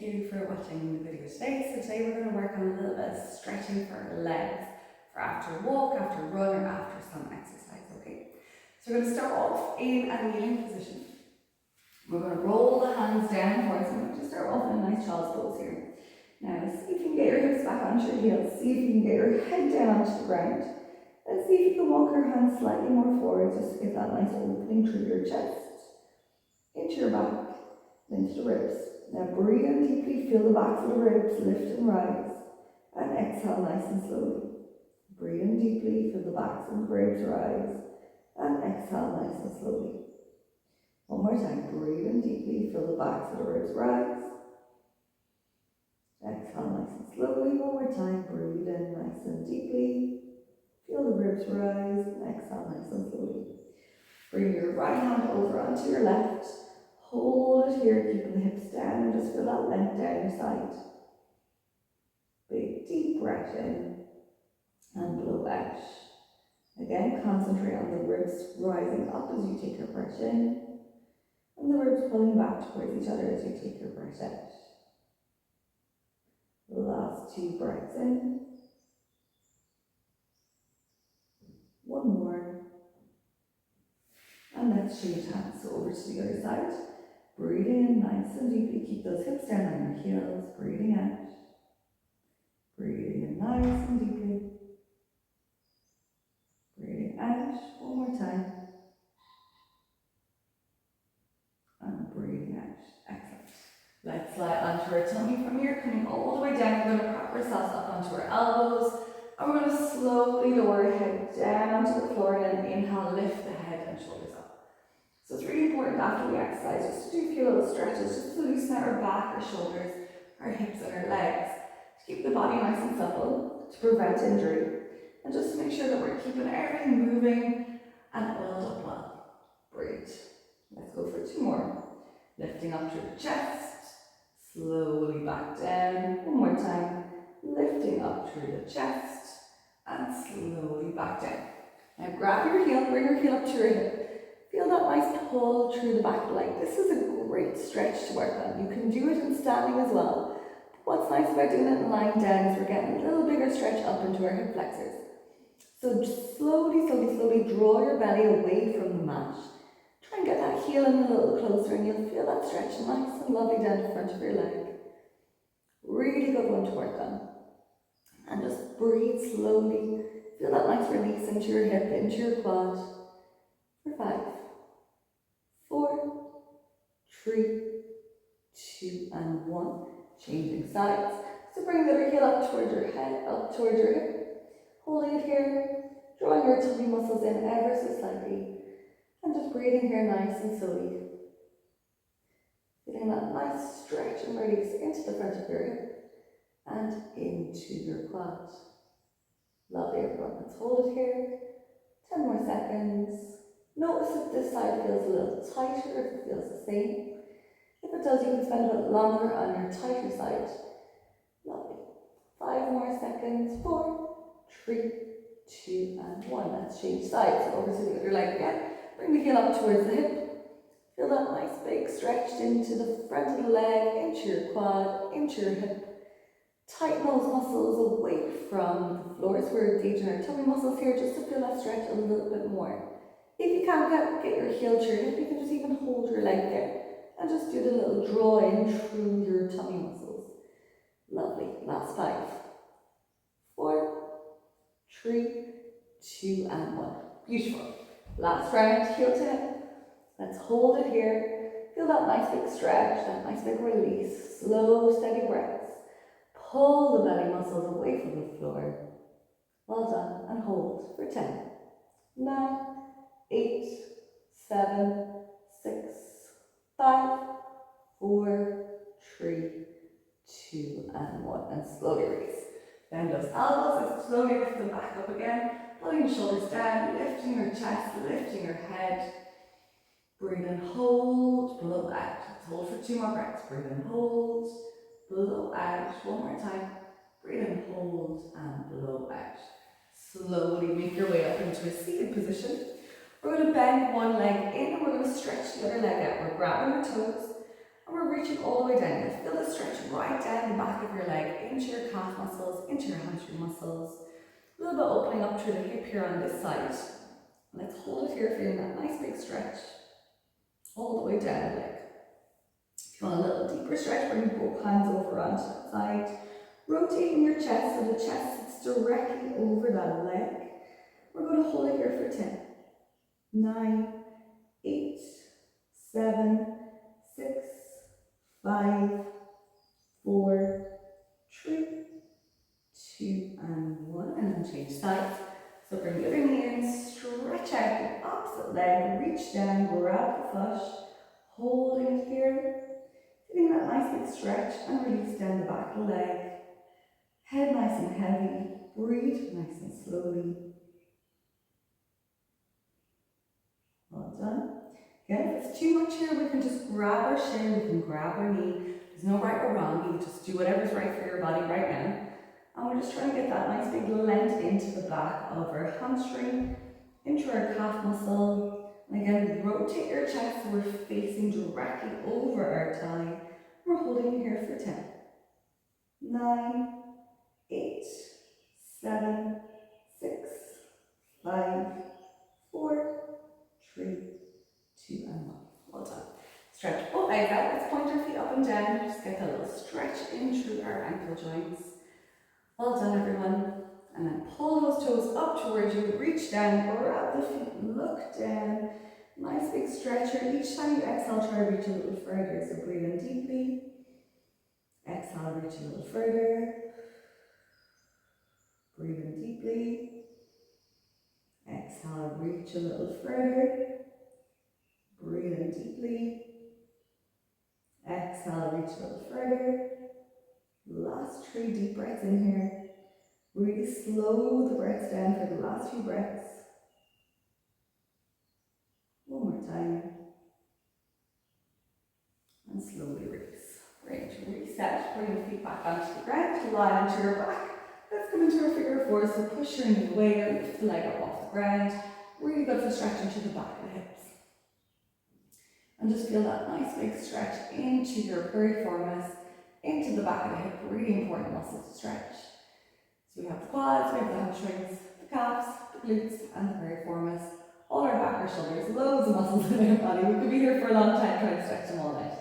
Thank you for watching the video today. So today we're going to work on a little bit of stretching for our legs for after a walk, after a run, or after some exercise, okay? So we're going to start off in a kneeling position. We're going to roll the hands down towards them. We're going to start off in a nice child's pose here. Now see if you can get your hips back onto your heels. See if you can get your head down onto the ground. And see if you can walk your hands slightly more forward just to get that nice opening through your chest, into your back, into the ribs. Now breathe in deeply, feel the backs of the ribs lift and rise, and exhale nice and slowly. Breathe in deeply, feel the backs of the ribs rise, and exhale nice and slowly. One more time, breathe in deeply, feel the backs of the ribs rise, exhale nice and slowly. One more time, breathe in nice and deeply, feel the ribs rise, and exhale nice and slowly. Bring your right hand over onto your left. Hold it here, keeping the hips down, and just feel that length down your side. Big deep breath in and blow out. Again, concentrate on the ribs rising up as you take your breath in, and the ribs pulling back towards each other as you take your breath out. The last 2 breaths in. One more. And let's change hands. So over to the other side. Breathing in nice and deeply, keep those hips down on your heels, breathing out. Breathing in nice and deeply. Breathing out, one more time. And breathing out, excellent. Let's lie onto our tummy from here, coming all the way down. We're going to prop ourselves up onto our elbows. And we're going to slowly lower our head down onto the floor, and then inhale, lift the head and shoulders up. So it's really important after we exercise just to do a few little stretches, just to loosen out our back, our shoulders, our hips and our legs, to keep the body nice and supple, to prevent injury, and just to make sure that we're keeping everything moving and oiled up well. Great. Let's go for 2 more. Lifting up through the chest, slowly back down. One more time. Lifting up through the chest and slowly back down. Now grab your heel, bring your heel up to your hip. Feel that nice pull through the back leg. This is a great stretch to work on. You can do it in standing as well. What's nice about doing it in lying down is we're getting a little bigger stretch up into our hip flexors. So just slowly draw your belly away from the mat. Try and get that heel in a little closer, and you'll feel that stretch nice and lovely down the front of your leg. Really good one to work on. And just breathe slowly. Feel that nice release into your hip, into your quad. For 5, 4, 3, 2, and 1. Changing sides. So bring the other heel up towards your head, up towards your hip. Holding it here. Drawing your tummy muscles in ever so slightly. And just breathing here nice and slowly. Feeling that nice stretch and release into the front of your hip and into your quad. Lovely, everyone. Let's hold it here. 10 more seconds. Notice if this side feels a little tighter, if it feels the same. If it does, you can spend a bit longer on your tighter side. Lovely. 5 more seconds. 4, 3, 2, and 1. Let's change sides. So over to the other leg again. Bring the heel up towards the hip. Feel that nice big stretch into the front of the leg, into your quad, into your hip. Tighten those muscles away from the floor. So we're engaging our tummy muscles here just to feel that stretch a little bit more. If you can't get your heel to your hip, you can just even hold your leg there and just do the little draw in through your tummy muscles. Lovely. Last 5, 4, 3, 2, and 1. Beautiful. Last round, heel to hip. Let's hold it here. Feel that nice big stretch, that nice big release. Slow, steady breaths. Pull the belly muscles away from the floor. Well done. And hold for 10, 9, 8, 7, 6, 5, 4, 3, 2, and 1. And slowly release. Bend those elbows and slowly lift them back up again. Pulling your shoulders down, lifting your chest, lifting your head. Breathe in, hold, blow out. Let's hold for 2 more breaths. Breathe in, hold, blow out. One more time. Breathe in, hold, and blow out. Slowly make your way up into a seated position. We're going to bend one leg in and we're going to stretch the other leg out. We're grabbing our toes and we're reaching all the way down. Let's feel the stretch right down the back of your leg, into your calf muscles, into your hamstring muscles. A little bit opening up through the hip here on this side. Let's hold it here, feeling that nice big stretch all the way down the leg. If you want a little deeper stretch, bring both hands over onto that side. Rotating your chest so the chest sits directly over that leg. We're going to hold it here for 10, 9, 8, 7, 6, 5, 4, 3, 2, and 1. And then change sides. So bring the other knee in, stretch out the opposite leg, reach down, grab the foot, holding it here. Feeling that nice big stretch and release down the back of the leg. Head nice and heavy, breathe nice and slowly. Well done. Again, if it's too much here, we can just grab our shin, we can grab our knee. There's no right or wrong, you just do whatever's right for your body right now. And we're just trying to get that nice big length into the back of our hamstring, into our calf muscle. And again, rotate your chest so we're facing directly over our thigh. We're holding here for 10, 9, 8, 7, 6, 5, 4, 3, 2, and 1. Well done. Stretch both legs out. Let's point our feet up and down. Just get a little stretch in through our ankle joints. Well done, everyone. And then pull those toes up towards you. Reach down, grab the feet, look down. Nice big stretch here. Each time you exhale, try to reach a little further. So breathe in deeply. Exhale, reach a little further. Breathe in deeply. Exhale, reach a little further. Breathe in deeply. Exhale, reach a little further. Last 3 deep breaths in here. Really slow the breaths down for the last few breaths. One more time. And slowly release. Great. Reset. Bring the feet back onto the ground. Lie onto your back. Let's come into our figure 4. So push your knee away or lift the leg up off the ground. Really good for stretching to the back of the hips. And just feel that nice big stretch into your piriformis, into the back of the hip. Really important muscle to stretch. So we have the quads, we have the hamstrings, the calves, the glutes, and the piriformis. All our back, our shoulders, loads of muscles in our body. We could be here for a long time trying to stretch them all out.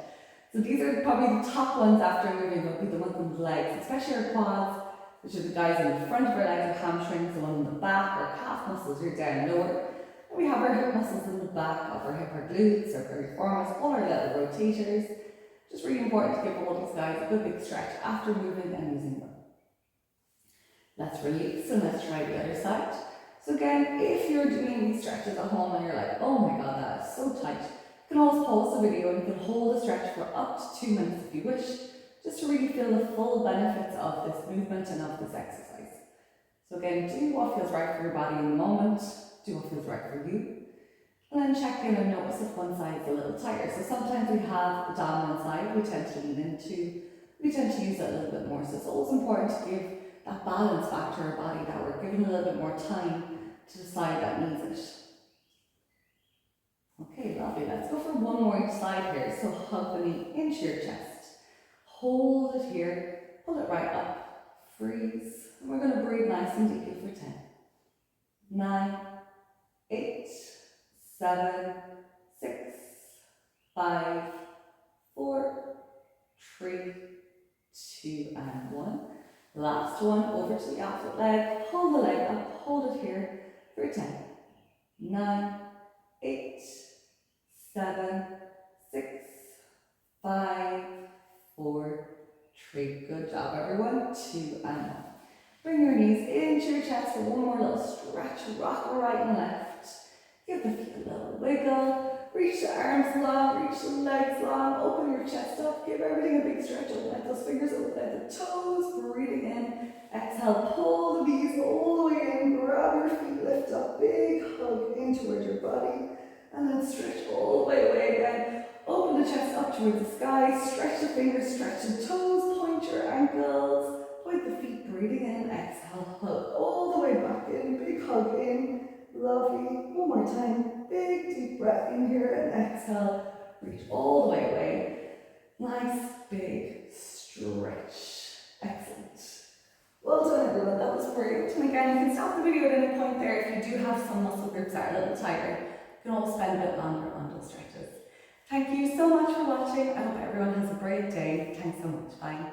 So these are probably the top ones after moving, would be the ones in the legs, especially our quads, which are the guys in the front of our legs, our hamstrings, the one in the back, our calf muscles are down lower. And we have our hip muscles in the back of our hip, our glutes, our piriformis, all our little rotators. Just really important to give all these guys a good big stretch after moving and using them. Let's release and let's try the other side. So again, if you're doing these stretches at home and you're like, oh my god, that is so tight, you can always pause the video and you can hold the stretch for up to 2 minutes if you wish, just to really feel the full benefits of this movement and of this exercise. So again, do what feels right for your body in the moment, do what feels right for you. And then check in and notice if one side is a little tighter. So sometimes we have the dominant side we tend to lean into, we tend to use it a little bit more. So it's always important to give that balance back to our body, that we're giving a little bit more time to the side that needs it. Okay, lovely. Let's go for one more each side here. So hug the knee into your chest. Hold it here. Pull it right up. Freeze. And we're going to breathe nice and deeply for 10, 9, 8, 7, 6, 5, 4, 3, 2, and 1. Last one, over to the opposite leg. Hold the leg up, hold it here for 10, 9, 8, 7, 6, 5, 4, 3. Good job, everyone. 2 and 1. Bring your knees into your chest for one more little stretch. Rock the right and left. Give the feet a little wiggle. Reach the arms long, reach the legs long. Open your chest up. Give everything a big stretch. Open out those fingers, open out the toes. Breathing in. Exhale, pull the knees all the way in. Grab your feet, lift up. Big hug in towards your body. And then stretch all the way away again. Open the chest up towards the sky. Stretch the fingers, stretch the toes. Point your ankles. Point the feet, breathing in. Exhale, hug all the way back in. Big hug in. Lovely. One more time. Big deep breath in here and exhale. Reach all the way away. Nice big stretch. Excellent. Well done everyone, that was brilliant. And again, you can stop the video at any point there if you do have some muscle groups that are a little tired. You can always spend a bit longer on those stretches. Thank you so much for watching. I hope everyone has a great day. Thanks so much. Bye.